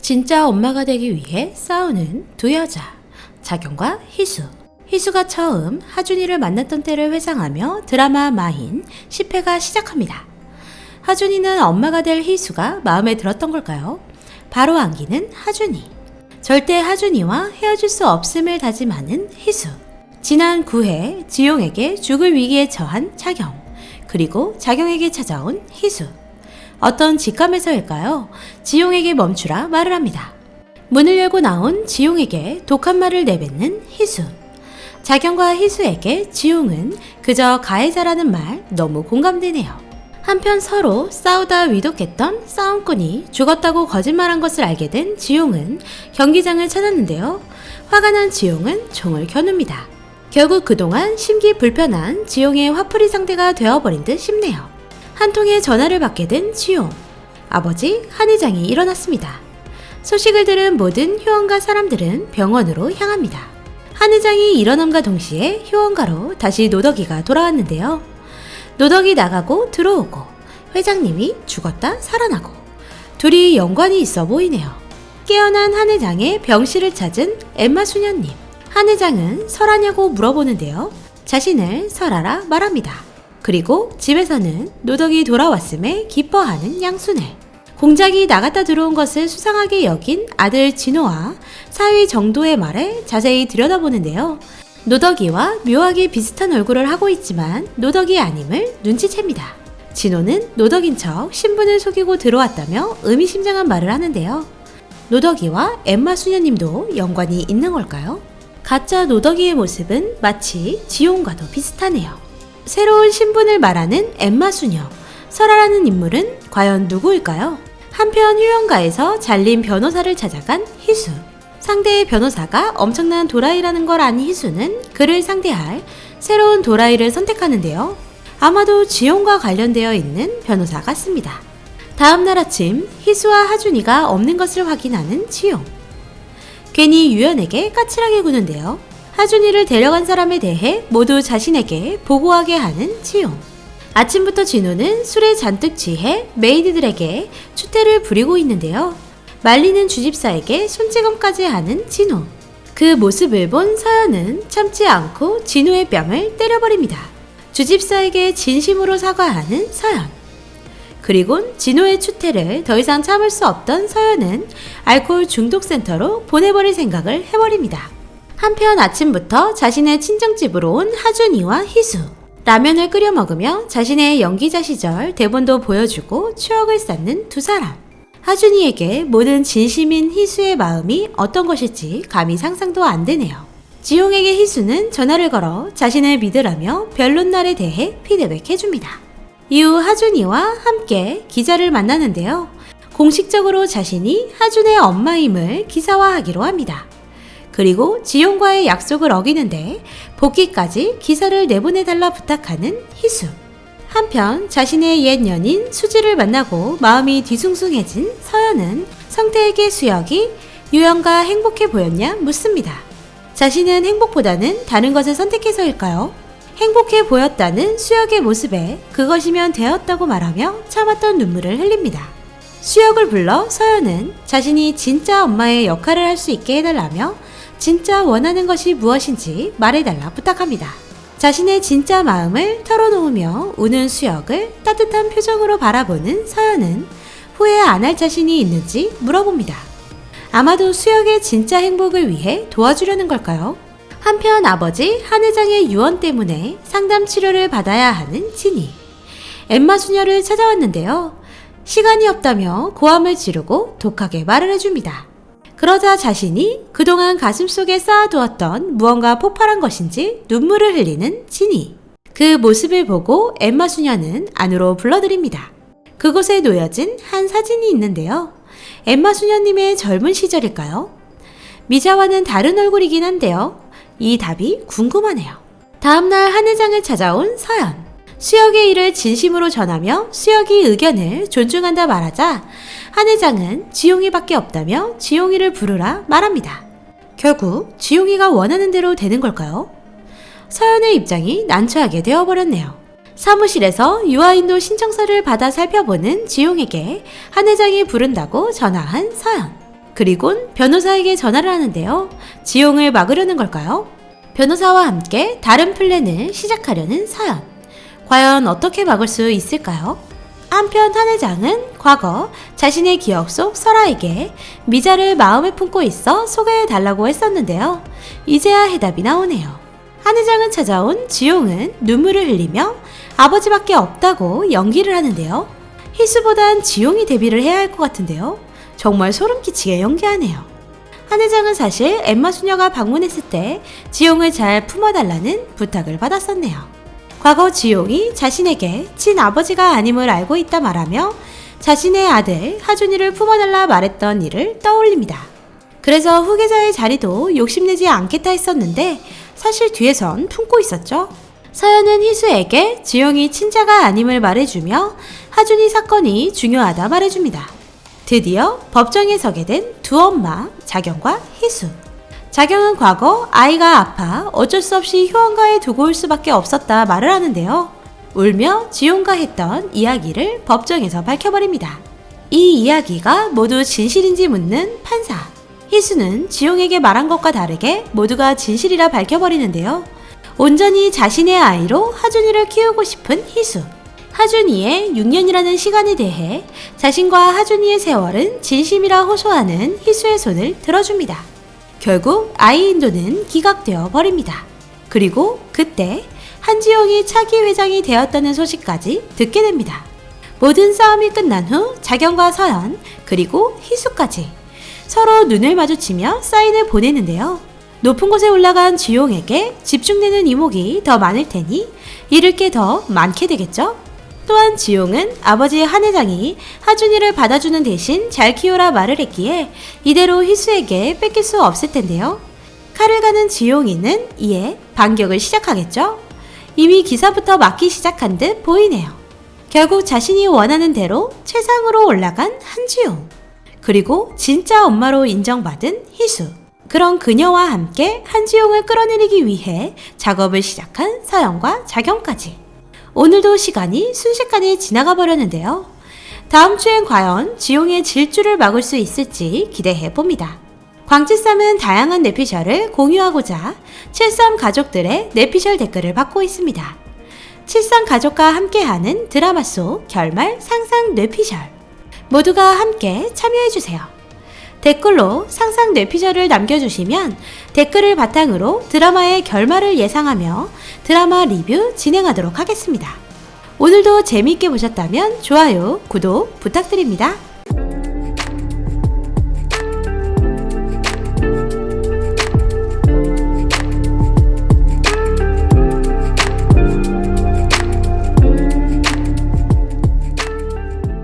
진짜 엄마가 되기 위해 싸우는 두 여자, 자경과 희수. 희수가 처음 하준이를 만났던 때를 회상하며 드라마 마인 10회가 시작합니다. 하준이는 엄마가 될 희수가 마음에 들었던 걸까요? 바로 안기는 하준이. 절대 하준이와 헤어질 수 없음을 다짐하는 희수. 지난 9회 지용에게 죽을 위기에 처한 자경, 그리고 자경에게 찾아온 희수. 어떤 직감에서일까요? 지용에게 멈추라 말을 합니다. 문을 열고 나온 지용에게 독한 말을 내뱉는 희수. 자경과 희수에게 지용은 그저 가해자라는 말 너무 공감되네요. 한편 서로 싸우다 위독했던 싸움꾼이 죽었다고 거짓말한 것을 알게 된 지용은 경기장을 찾았는데요. 화가 난 지용은 총을 겨눕니다. 결국 그동안 심기 불편한 지용의 화풀이 상대가 되어버린 듯 싶네요. 한 통의 전화를 받게 된 지용. 아버지 한 회장이 일어났습니다. 소식을 들은 모든 효원가 사람들은 병원으로 향합니다. 한 회장이 일어남과 동시에 효원가로 다시 노덕이가 돌아왔는데요. 노덕이 나가고 들어오고 회장님이 죽었다 살아나고 둘이 연관이 있어 보이네요. 깨어난 한 회장의 병실을 찾은 엠마 수녀님. 한 회장은 설하냐고 물어보는데요. 자신을 설하라 말합니다. 그리고 집에서는 노덕이 돌아왔음에 기뻐하는 양순애. 공작이 나갔다 들어온 것을 수상하게 여긴 아들 진호와 사위 정도의 말에 자세히 들여다보는데요. 노덕이와 묘하게 비슷한 얼굴을 하고 있지만 노덕이 아님을 눈치챕니다. 진호는 노덕인 척 신분을 속이고 들어왔다며 의미심장한 말을 하는데요. 노덕이와 엠마 수녀님도 연관이 있는 걸까요? 가짜 노덕이의 모습은 마치 지용과도 비슷하네요. 새로운 신분을 말하는 엠마 수녀, 설아라는 인물은 과연 누구일까요? 한편 휴연가에서 잘린 변호사를 찾아간 희수. 상대의 변호사가 엄청난 도라이라는 걸 안 희수는 그를 상대할 새로운 도라이를 선택하는데요. 아마도 지용과 관련되어 있는 변호사 같습니다. 다음날 아침 희수와 하준이가 없는 것을 확인하는 지용. 괜히 유연에게 까칠하게 구는데요. 하준이를 데려간 사람에 대해 모두 자신에게 보고하게 하는 지용. 아침부터 진호는 술에 잔뜩 취해 메이드들에게 추태를 부리고 있는데요. 말리는 주집사에게 손찌검까지 하는 진호. 그 모습을 본 서연은 참지 않고 진호의 뺨을 때려버립니다. 주집사에게 진심으로 사과하는 서연. 그리곤 진호의 추태를 더 이상 참을 수 없던 서연은 알코올 중독센터로 보내버릴 생각을 해버립니다. 한편 아침부터 자신의 친정집으로 온 하준이와 희수. 라면을 끓여 먹으며 자신의 연기자 시절 대본도 보여주고 추억을 쌓는 두 사람. 하준이에게 모든 진심인 희수의 마음이 어떤 것일지 감히 상상도 안 되네요. 지용에게 희수는 전화를 걸어 자신을 믿으라며 별론 날에 대해 피드백해줍니다. 이후 하준이와 함께 기자를 만나는데요. 공식적으로 자신이 하준의 엄마임을 기사화하기로 합니다. 그리고 지용과의 약속을 어기는데 복귀까지 기사를 내보내달라 부탁하는 희수. 한편 자신의 옛 연인 수지를 만나고 마음이 뒤숭숭해진 서연은 성태에게 수혁이 유연과 행복해 보였냐 묻습니다. 자신은 행복보다는 다른 것을 선택해서일까요? 행복해 보였다는 수혁의 모습에 그것이면 되었다고 말하며 참았던 눈물을 흘립니다. 수혁을 불러 서연은 자신이 진짜 엄마의 역할을 할 수 있게 해달라며 진짜 원하는 것이 무엇인지 말해달라 부탁합니다. 자신의 진짜 마음을 털어놓으며 우는 수혁을 따뜻한 표정으로 바라보는 서연은 후회 안 할 자신이 있는지 물어봅니다. 아마도 수혁의 진짜 행복을 위해 도와주려는 걸까요? 한편 아버지 한 회장의 유언 때문에 상담 치료를 받아야 하는 진이. 엠마 수녀를 찾아왔는데요. 시간이 없다며 고함을 지르고 독하게 말을 해줍니다. 그러자 자신이 그동안 가슴속에 쌓아두었던 무언가 폭발한 것인지 눈물을 흘리는 진이. 그 모습을 보고 엠마 수녀는 안으로 불러들입니다. 그곳에 놓여진 한 사진이 있는데요. 엠마 수녀님의 젊은 시절일까요? 미자와는 다른 얼굴이긴 한데요. 이 답이 궁금하네요. 다음날 한 회장을 찾아온 서연. 수혁의 일을 진심으로 전하며 수혁이 의견을 존중한다 말하자 한 회장은 지용이밖에 없다며 지용이를 부르라 말합니다. 결국 지용이가 원하는 대로 되는 걸까요? 서연의 입장이 난처하게 되어버렸네요. 사무실에서 유아인도 신청서를 받아 살펴보는 지용에게 한 회장이 부른다고 전화한 서연. 그리곤 변호사에게 전화를 하는데요. 지용을 막으려는 걸까요? 변호사와 함께 다른 플랜을 시작하려는 서연. 과연 어떻게 막을 수 있을까요? 한편 한 회장은 과거 자신의 기억 속 설아에게 미자를 마음에 품고 있어 소개해달라고 했었는데요. 이제야 해답이 나오네요. 한 회장은 찾아온 지용은 눈물을 흘리며 아버지밖에 없다고 연기를 하는데요. 희수보단 지용이 데뷔를 해야 할 것 같은데요. 정말 소름 끼치게 연기하네요. 한 회장은 사실 엠마 수녀가 방문했을 때 지용을 잘 품어달라는 부탁을 받았었네요. 과거 지용이 자신에게 친아버지가 아님을 알고 있다 말하며 자신의 아들 하준이를 품어달라 말했던 일을 떠올립니다. 그래서 후계자의 자리도 욕심내지 않겠다 했었는데 사실 뒤에선 품고 있었죠. 서연은 희수에게 지용이 친자가 아님을 말해주며 하준이 사건이 중요하다 말해줍니다. 드디어 법정에 서게 된 두 엄마, 자경과 희수. 자경은 과거 아이가 아파 어쩔 수 없이 효원가에 두고 올 수밖에 없었다 말을 하는데요. 울며 지용과 했던 이야기를 법정에서 밝혀버립니다. 이 이야기가 모두 진실인지 묻는 판사. 희수는 지용에게 말한 것과 다르게 모두가 진실이라 밝혀버리는데요. 온전히 자신의 아이로 하준이를 키우고 싶은 희수. 하준이의 6년이라는 시간에 대해 자신과 하준이의 세월은 진심이라 호소하는 희수의 손을 들어줍니다. 결국 아이 인도는 기각되어 버립니다. 그리고 그때 한지용이 차기 회장이 되었다는 소식까지 듣게 됩니다. 모든 싸움이 끝난 후 자경과 서연 그리고 희수까지 서로 눈을 마주치며 사인을 보내는데요. 높은 곳에 올라간 지용에게 집중되는 이목이 더 많을 테니 잃을 게 더 많게 되겠죠? 또한 지용은 아버지 한 회장이 하준이를 받아주는 대신 잘 키우라 말을 했기에 이대로 희수에게 뺏길 수 없을 텐데요. 칼을 가는 지용이는 이에 반격을 시작하겠죠? 이미 기사부터 막기 시작한 듯 보이네요. 결국 자신이 원하는 대로 최상으로 올라간 한지용. 그리고 진짜 엄마로 인정받은 희수. 그런 그녀와 함께 한지용을 끌어내리기 위해 작업을 시작한 서연과 자경까지. 오늘도 시간이 순식간에 지나가 버렸는데요. 다음 주엔 과연 지용의 질주를 막을 수 있을지 기대해 봅니다. 광칠삼은 다양한 뇌피셜을 공유하고자 73 가족들의 뇌피셜 댓글을 받고 있습니다. 73 가족과 함께하는 드라마 속 결말 상상 뇌피셜. 모두가 함께 참여해주세요. 댓글로 상상 뇌피셜을 남겨주시면 댓글을 바탕으로 드라마의 결말을 예상하며 드라마 리뷰 진행하도록 하겠습니다. 오늘도 재미있게 보셨다면 좋아요, 구독 부탁드립니다.